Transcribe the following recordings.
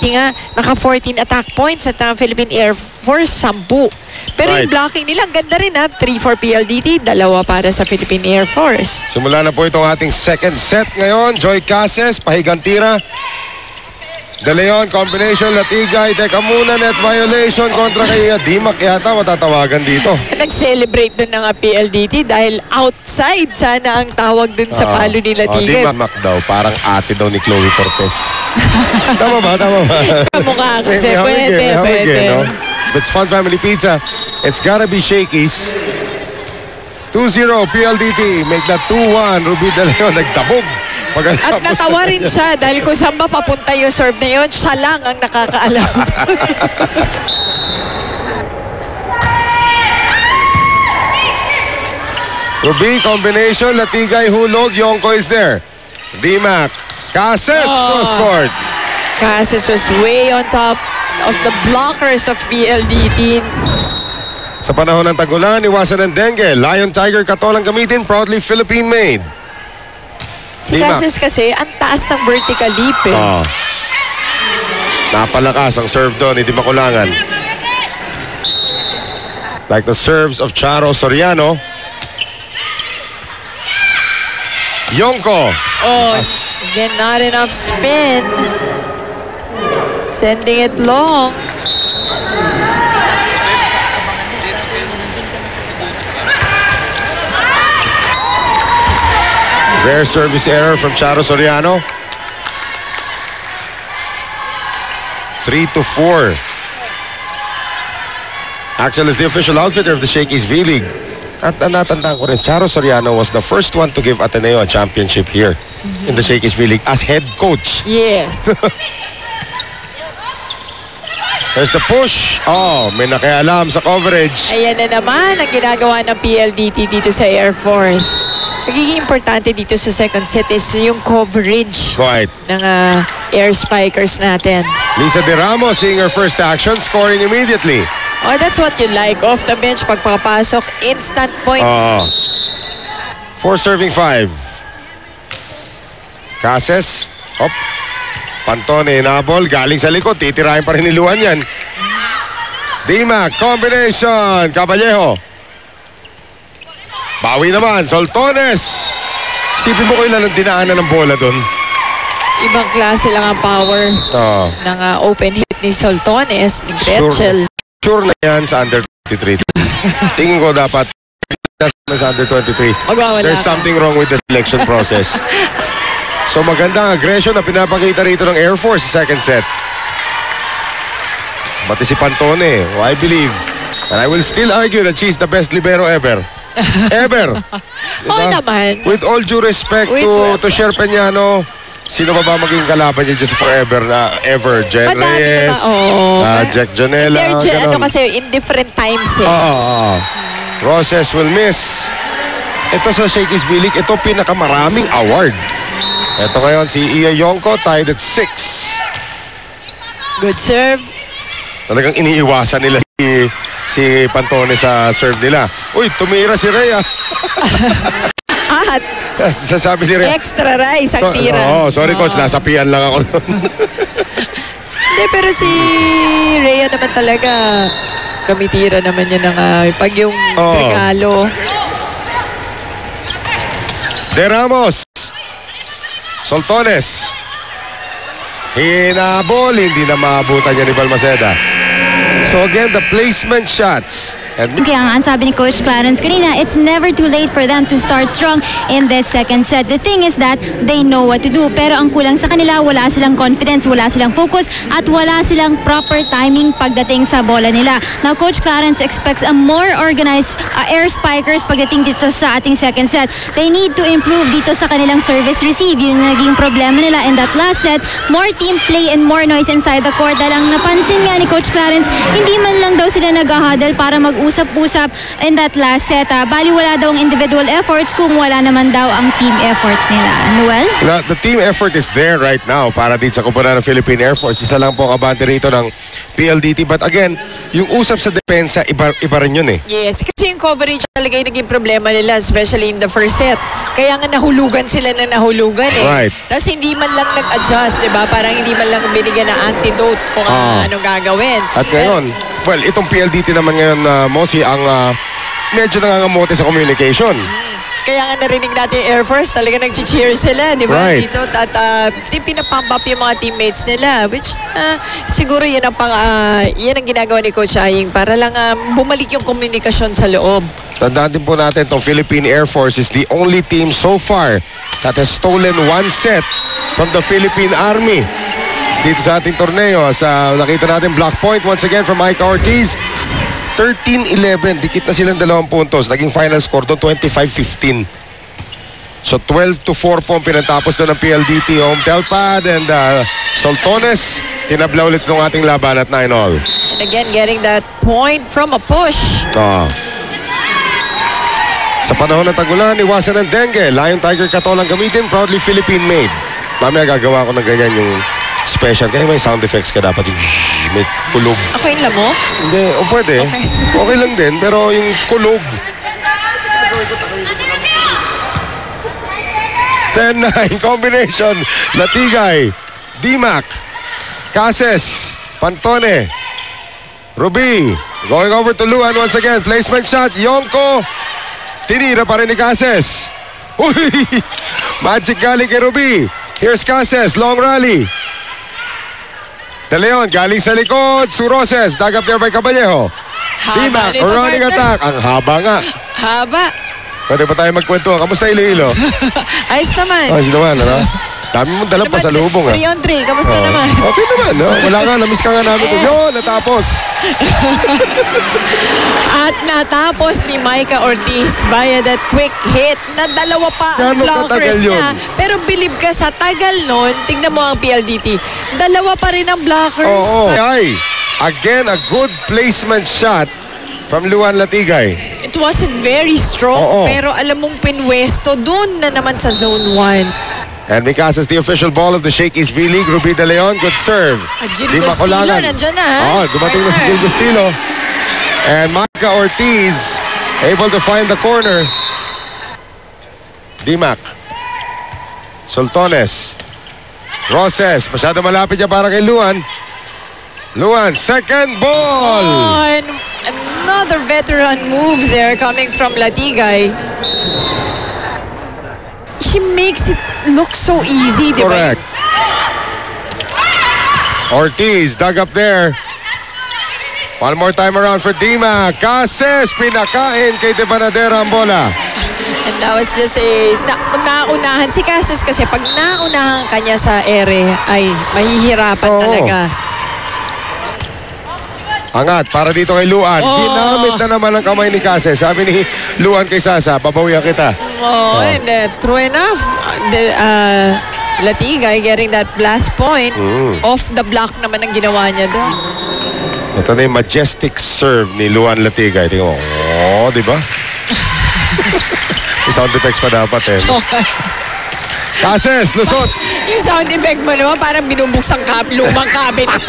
nga, naka 14 attack points at Philippine Air Force 10. Pero yung blocking nila, ganda rin ha. 3 for PLDT, 2 para sa Philippine Air Force. Simula na po itong ating second set ngayon. Joy Cases, pahigang tira. De Leon, combination, Latigay, teka muna, net violation kontra kay Dimac yata matatawagan dito. Nag-celebrate dun ng PLDT dahil outside sana ang tawag dun sa palo ni Latigay. Dimac daw, parang ate daw ni Chloe Cortez. Tama ba? Kamukha kasi, pwede. No? If it's Fun Family Pizza, it's gotta be Shakey's. 2-0 PLDT, make that 2-1. Ruby De Leon nagtabog. At natawa rin siya dahil kung saan ba papunta yung serve na yun, siya lang ang nakakaalam. Ruby, combination, Latigay, hulog, Yongko is there. Dimac, Cases, cross-court. Cases was way on top of the blockers of PLDT. Sa panahon ng tagulan, iwasan ng dengue. Lion Tiger Katol ang gamitin, proudly Philippine-made. Si Cases kasi, ang taas ng vertical leap eh. Napalakas ang serve doon, hindi makulangan. Like the serves of Charo Soriano. Yongko. Again, not enough spin. Sending it long. Rare service error from Charo Soriano. 3-4. Axel is the official outfitter of the Shakey's V-League. At natandaan ko rin, Charo Soriano was the first one to give Ateneo a championship here in the Shakey's V-League as head coach. Yes. There's the push. May nakialam sa coverage. Ayan na naman ang ginagawa ng PLDT dito sa Air Force. Magiging importante dito sa second set is yung coverage ng air spikers natin. Lisa De Ramos seeing her first action, scoring immediately. That's what you like. Off the bench, pagpapasok, instant point. 4 serving 5. Cases. Pantone, nabol, galing sa likod. Titirahin pa rin ni Luan yan. Dimac, combination. Caballero. Bawi naman, Soltones. Isipin mo ko ilan ang dinaanan ng bola doon. Ibang klase lang ang power ng open hit ni Soltones, ni Gretchel. Sure na yan sa under 23. Tingin ko dapat sa under 23. There's something wrong with the selection process. So magandang aggression na pinapakita rito ng Air Force sa second set. Pati si Pantone, I believe, and I will still argue that she's the best libero ever. Ever. Naman. With all due respect to Sher Peñano, sino ba maging kalaban niya just forever na ever? Jen Reyes, Jack Janela. Kasi in different times Roses will miss. Ito sa Shakey's V-League, ito pinakamaraming award. Ito ngayon si Iya Yongko, tied at 6. Good serve. Talagang iniiwasan nila si Pantone sa serve nila. Uy, tumira si Rhea. At sasabi ni Rhea, extra rice ang tira. Sorry coach, nasapian lang ako. Hindi, pero si Rhea naman talaga kamitira naman niya ng pag yung regalo. De Ramos. Soltones. Hinabol, hindi na maabutan niya ni Balmaceda. So again, the placement shots. Kaya ang sabi ni Coach Clarence kanina, it's never too late for them to start strong in this second set. The thing is that they know what to do. Pero ang kulang sa kanila, wala silang confidence, wala silang focus, at wala silang proper timing pagdating sa bola nila. Now, Coach Clarence expects a more organized air spikers pagdating dito sa ating second set. They need to improve dito sa kanilang service receive. Yun yung naging problema nila in that last set. More team play and more noise inside the court. Dahil ang napansin nga ni Coach Clarence, hindi man lang daw sila nag-huddle para mag-usap-usap in that last set. Bali wala daw ang individual efforts kung wala naman daw ang team effort nila. Noel? The team effort is there right now para dito sa kumpara ng Philippine Air Force. Isa lang po kabante rito ng PLDT. But again, yung usap sa depensa, iba rin yun eh. Yes, kasi yung coverage talaga yung naging problema nila, especially in the first set. Kaya nga nahulugan sila na nahulugan eh. Right. Tapos hindi man lang nag-adjust, di ba? Parang hindi man lang binigyan ng antidote kung anong gagawin. At ngayon, well, itong PLDT naman ngayon, Mosi, ang medyo nangangamote sa communication. Kaya nga narinig natin yung Air Force, talaga nag-cheer sila, di ba? Right. Dito, at pinapump up yung mga teammates nila, which siguro yan ang ginagawa ni Coach Aying para lang bumalik yung komunikasyon sa loob. Tandaan din po natin, itong Philippine Air Force is the only team so far that has stolen one set from the Philippine Army. Dito sa ating torneo, nakita natin block point once again from Micah Ortiz. 13-11, dikit na silang 2 puntos. Naging final score doon, 25-15. So 12-4 po ang pinatapos doon ng PLDT home Telpad, and Soltones, tinabla ulit ng ating laban at 9-all. And again, getting that point from a push. Sa panahon ng tagulan, iwasan ng dengue. Lion Tiger Katol ang gamitin, proudly Philippine made. Mamaya gagawa ko ng ganyan yung special. Kaya may sound effects ka dapat yung may kulog. Ako yung lamo? Hindi, pwede. Okay lang din, pero yung kulog. 10-9 combination. Latigay, Dimac, Cases, Pantone, Ruby, going over to Luan once again. Placement shot, Yonko. Tinira pa rin ni Cases. Uy! Magic galing kay Ruby. Here's Cases, long rally. De Leon, galing sa likod. Suroses, dug up there by Caballero. Dimac, running attack. Ang haba nga. Haba. Pwede pa tayo magkwento. Kamusta Iloilo? Ayos naman. Ayos naman, ano? Dami mong dalang pasalubong, 3-on-3, kamusta naman? Okay naman, no? Wala nga, namiss ka nga namin. Yun, natapos. At natapos ni Micah Ortiz via that quick hit na 2 pa ang blockers niya. Pero believe ka sa tagal nun, tignan mo ang PLDT, 2 pa rin ang blockers. Ay, again, a good placement shot from Luan Latigay. It wasn't very strong, pero alam mong pinwesto doon na naman sa zone 1. And Mikasa is the official ball of the Shakey's V-League. Ruby De Leon, good serve. Gil Gustilo, nandyan na ha? Dumating na si Gil Gustilo. And Micah Ortiz able to find the corner. Dimac. Soltones. Roses, masyado malapit niya para kay Luan. Luan, second ball! And another veteran move there coming from Latigay. She makes it look so easy, di ba? Correct. Ortiz dug up there. One more time around for Dimac. Cases, pinakain kay De Banadera ang bola. And that was just naunahan si Cases kasi pag naunahan kanya sa ere ay mahihirapan talaga. Angat para dito kay Luan. Ginamit na naman ang kamay ni Cases. Sabi ni Luan kay Sasa, babawian kita. And true enough, Latigay getting that blast point. Off the block naman ang ginawa niya doon. Ito na yung majestic serve ni Luan Latigay. Tingnan mo. Di ba? Sound effects pa dapat eh. Cases, lusot. Yung sound effect mo naman parang binubuksang lumang cabinet.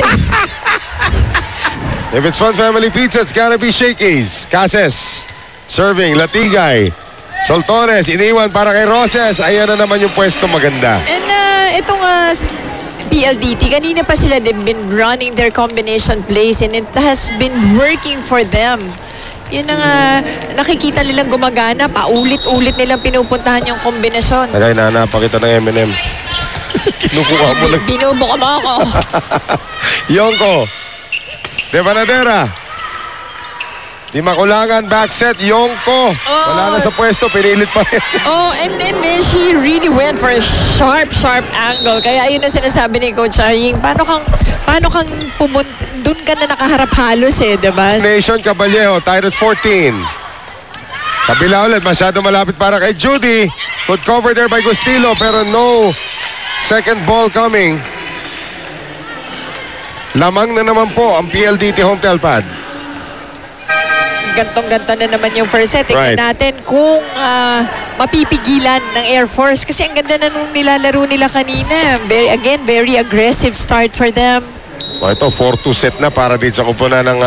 If it's Fun Family Pizza, it's gotta be Shakey's. Cases, serving, Latigay. Soltones, iniwan para kay Roses. Ayan na naman yung pwesto maganda. And itong PLDT, kanina pa sila, they've been running their combination plays and it has been working for them. Yun ang nakikita nilang gumagana, paulit-ulit nilang pinupuntahan yung kombinasyon. Tagay, nahanapan kita ng M&M. Kinukuha mo lang. Binubuka mo ako. Yonko. De Banadera. Di makulangan, back set, Yonko. Wala na sa pwesto, pinilit pa rin. And then she really went for a sharp angle. Kaya yun ang sinasabi ni Coach Aying. Paano kang pumunta? Doon ka na nakaharap halos eh, diba? Nation Caballero, tied at 14. Kabila ulit, masyado malapit para kay Judy. Good cover there by Gustilo, pero no second ball coming. Lamang na naman po ang PLDT home Telpad. Gantong-ganto na naman yung first set. Tingnan natin kung mapipigilan ng Air Force. Kasi ang ganda na nung nilalaro nila kanina. Very aggressive start for them. Ito, 4-2 set na para dito sa kupunan ng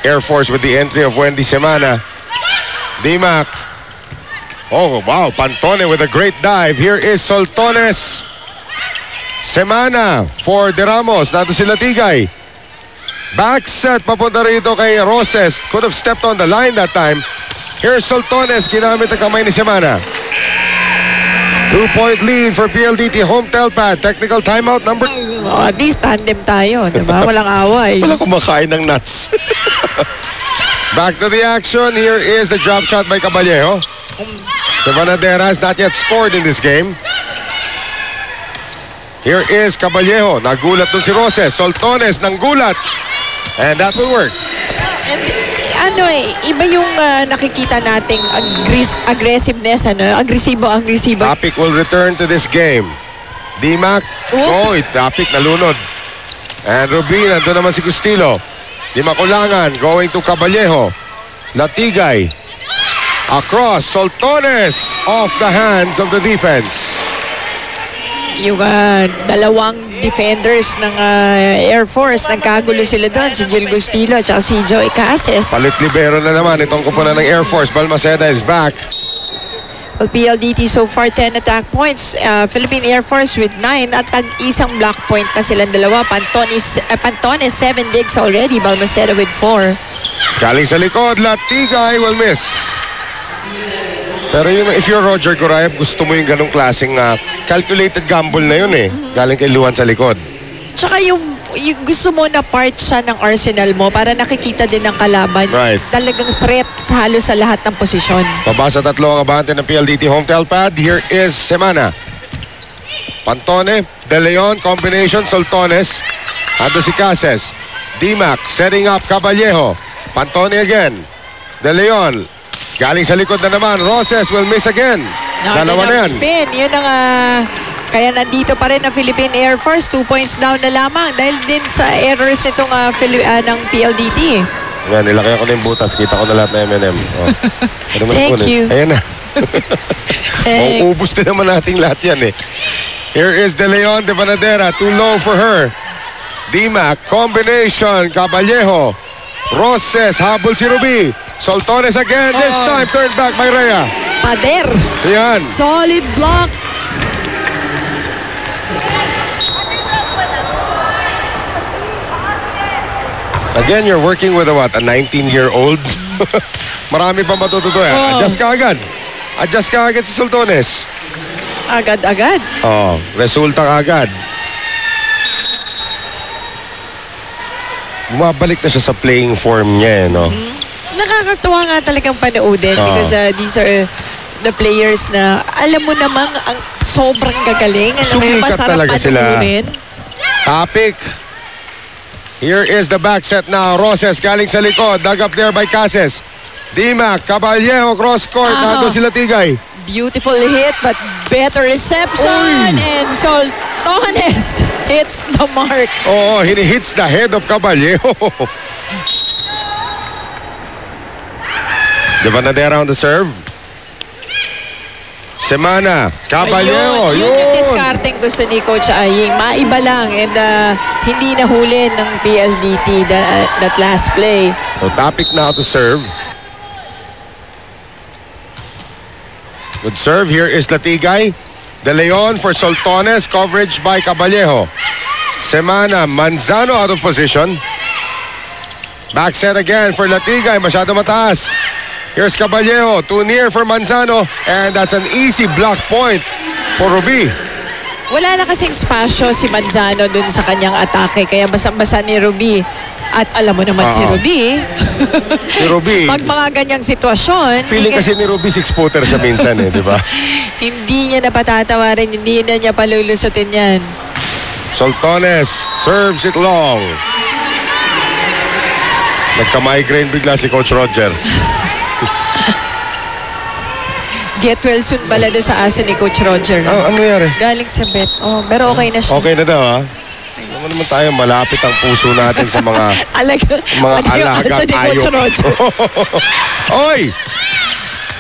Air Force with the entry of Wendy Semana. D-Mac. Oh, wow. Pantone with a great dive. Here is Soltones. Semana for De Ramos. Nato sila Tigay. Back set papunta rito kay Roses. Could have stepped on the line that time. Here's Soltones. Ginamit ang kamay ni Semana. 2-point lead for PLDT home telpad. Technical timeout number... At least tandem tayo, diba? Walang away. Wala kumakain ng nuts. Back to the action. Here is the drop shot by Caballero. The Vanadera has not yet scored in this game. Here is Caballero. Nagulat dun si Roses. Soltones nanggulat. And that will work. And, iba yung nakikita nating aggressiveness, agresibo. Topic will return to this game. D-Mac. Oh, Topic nalunod. And Rubin, nandun naman si Custilo. Di makulangan, going to Caballero. Latigay. Across, Soltones off the hands of the defense. Yung dalawang defenders ng Air Force, nagkagulo sila doon. Si Jill Gustilo at si Joey Cases. Palit libero na naman itong kupunan ng Air Force. Balmaceda is back. Well, PLDT so far 10 attack points. Philippine Air Force with 9 at tag-isang block point na silang dalawa. Pantone 7 digs already. Balmaceda with 4. Galing sa likod, Latigay will miss. Pero yung, if you're Roger Gorayab, gusto mo yung ganong klaseng calculated gamble na yun eh. Galing kay Luan sa likod. Tsaka yung gusto mo na part siya ng arsenal mo para nakikita din ng kalaban. Right. Talagang threat sa halos sa lahat ng posisyon. Pabasa tatlo ang abante ng PLDT home telpad. Here is Semana. Pantone, De Leon, combination, Soltones. Ando si Cases. D-Mac setting up Caballero. Pantone again. De Leon. Galing sa likod na naman. Roses will miss again. Dalawa na yan. Spin. Yun ang kaya nandito pa rin ang Philippine Air Force. 2 points down na lamang dahil din sa errors nitong ng PLDT. Yan, nilakay ko na yung butas. Kita ko na lahat na M&M. Oh. Thank you. Ayan na. Mauubos din naman natin lahat yan eh. Here is De Leon de Vanadera. Too low for her. D-Mac, combination, Caballero. Roses, habol si Ruby. Soltones again, this time turned back by Rhea. Pader. Yan. Solid block. Again, you're working with a 19-year-old. Marami pa matututo yan. Adjust ka agad. Adjust ka agad si Soltones. Agad-agad. Resulta ka agad. Bumabalik na siya sa playing form niya, no? Nakakatuwa nga talagang panoodin because these are the players na alam mo namang ang sobrang gagaling. Alam mo yung masarap panoorin. Topic. Here is the back set now. Roses galing sa likod. Dug up there by Cases. D-Mac, Caballero, cross court. Nando sila Tigay. Beautiful hit but better reception. And Soltones hits the mark. Oh, he hits the head of Caballero. De Vanadera on the serve. Semana, Caballero. Yun yung discarding gusto ni Coach Aying. Maiba lang and hindi nahuli ng PLDT that last play. So Topic now to serve. Good serve. Here is Latigay. De Leon for Soltones. Coverage by Caballero. Semana, Manzano out of position. Back set again for Latigay. Masyado mataas. Here's Caballero, too near for Manzano, and that's an easy block point for Ruby. Wala na kasing spasyo si Manzano dun sa kanyang atake, kaya basang-basa ni Ruby. At alam mo naman si Ruby. Si Ruby. Pag mga ganyang sitwasyon. Feeling kasi ni Ruby 6-footer siya minsan eh, di ba? Hindi niya napatatawarin, hindi na niya palulusutin yan. Soltones serves it long. Nagka-migraine bigla si Coach Roger. Get well soon pala doon sa aso ni Coach Roger. Ano nangyari? Galing sa bet. Pero okay na siya. Okay na daw ha? Ano naman tayo, malapit ang puso natin sa mga alagang Coach Roger. Oy!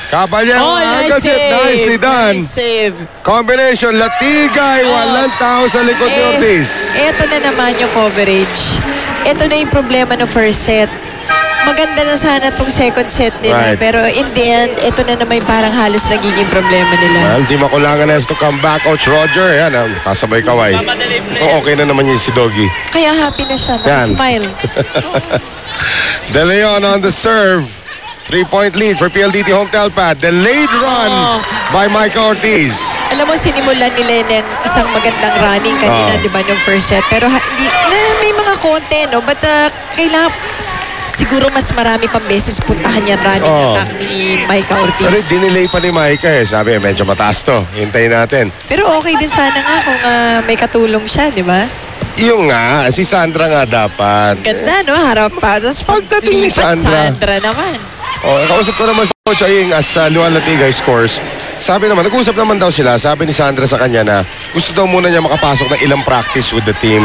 Caballero, nicely done. Nice save. Combination, Latigay, walang tao sa likod ni Ortiz. Ito na naman yung coverage. Ito na yung problema ng first set. maganda na sana tong second set nila. Right. Pero in the end, ito na naman yung parang halos nagiging problema nila. Well, di makulangan has to come back. Coach Roger, yan, kasabay kaway. Okay na naman yung si Doggy. Kaya happy na siya. Yan. Smile. De Leon on the serve. 3-point lead for PLDT Home Telpad. Delayed run by Micah Ortiz. Alam mo, sinimulan nila yung isang magandang running kanina, di ba, nung first set. Pero hindi, may mga konti, no? But kailangan, siguro mas marami pang beses puntahan yan running attack ni Micah Ortiz. Pero dinelay pa ni Micah eh. Sabi, medyo mataas to. Hintayin natin. Pero okay din sana nga kung may katulong siya, di ba? Yung nga, si Sandra nga dapat. Ganda, no? Harap pa. Tapos Pagdating ni paglipat, Sandra naman. Kausap ko naman si Coach Aying as Luan Latigay scores. Sabi naman, nag-usap naman daw sila. Sabi ni Sandra sa kanya na gusto daw muna niya makapasok ng ilang practice with the team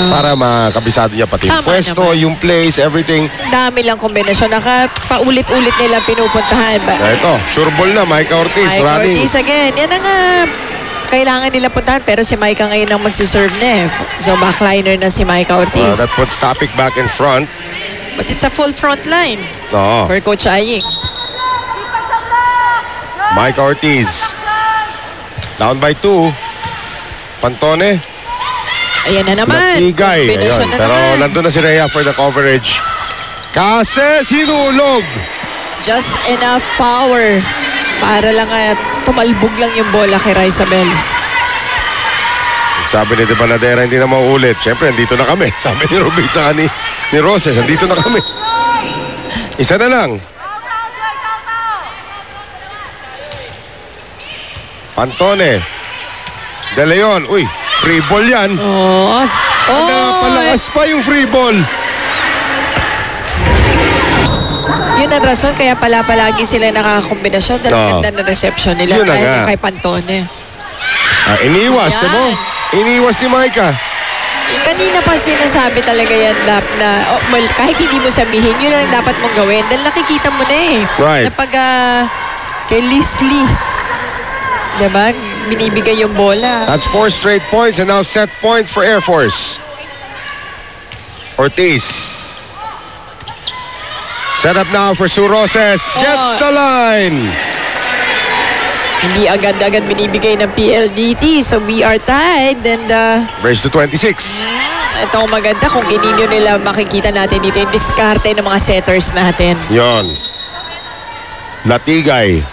para makabisado niya pati yung Tama pwesto, naman. yung place, everything. Dami lang kombinasyon. Paulit-ulit nila pinupuntahan. Ito, sure ball na, Micah Ortiz Micah running. Ortiz again. Yan ang kailangan nila puntahan. Pero si Micah ngayon ang magsiserve na eh. So backliner na si Micah Ortiz. That puts Topic back in front. But it's a full front line Oo. for Coach Aying. Micah Ortiz. Down by 2. Pantone. Ayan na naman. Latigay. Kombinasyon Ayun. na Pero naman. nandun na si Rhea for the coverage. Kasi sinulog. Just enough power para lang tumalbog lang yung bola kay Raisabel. Sabi ni De Panadera, hindi na mauulit. Siyempre, nandito na kami. Sabi ni Rubin sa ni Roses, nandito na kami. Isa na lang. Pantone. De Leon. Uy, free ball yan. Palakas pa yung free ball. Yun ang rason kaya palagi sila nakakakombinasyon dahil ganda na reception nila Yun na dahil nga. kay Pantone. Iniwas, Yan. diba? Iniwas ni Micah. Kanina pa sinasabi talaga yan na kahit hindi mo sabihin, yun ang dapat mong gawin dahil nakikita mo na eh. Right. Na pag kay Leslie, diba, binibigay yung bola. That's 4 straight points and now set point for Air Force. Ortiz. Set up now for Sue Roses. Gets the line. Hindi agad-agad binibigay ng PLDT. So we are tied and Race to 26. ito ang maganda kung kininyo nila makikita natin dito yung diskarte ng mga setters natin. Yon. Latigay.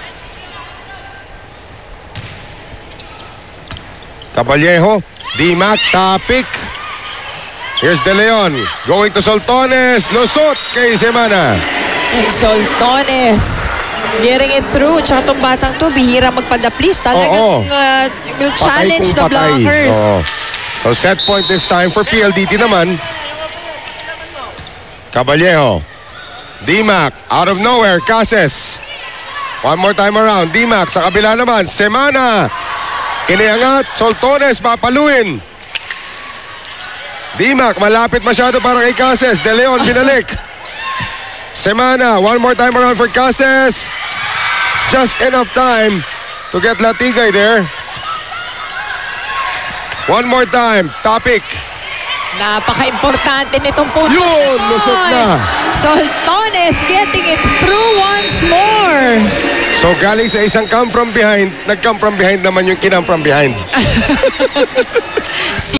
Caballejo. D-Mac. Topic. Here's De Leon. Going to Soltones. Lusot kay Semana. And Soltones getting it through. Tsaka itong batang to, bihira magpadaplis. Talagang will challenge the blockers. So set point this time for PLDT naman. Caballejo. D-Mac. Out of nowhere. Cases. One more time around. D-Mac sa kabila naman. Semana. Iniangat. Soltones papaluin. D-Mac malapit masyado para kay Cases. De Leon binalik. Semana, one more time around for Cases. Just enough time to get Latigay there. One more time, Topic. Napaka-importante nitong puntos Yun, lusot na. Soltones getting it through once more. So galing sa isang come from behind, nag-come from behind naman yung kinam from behind. Si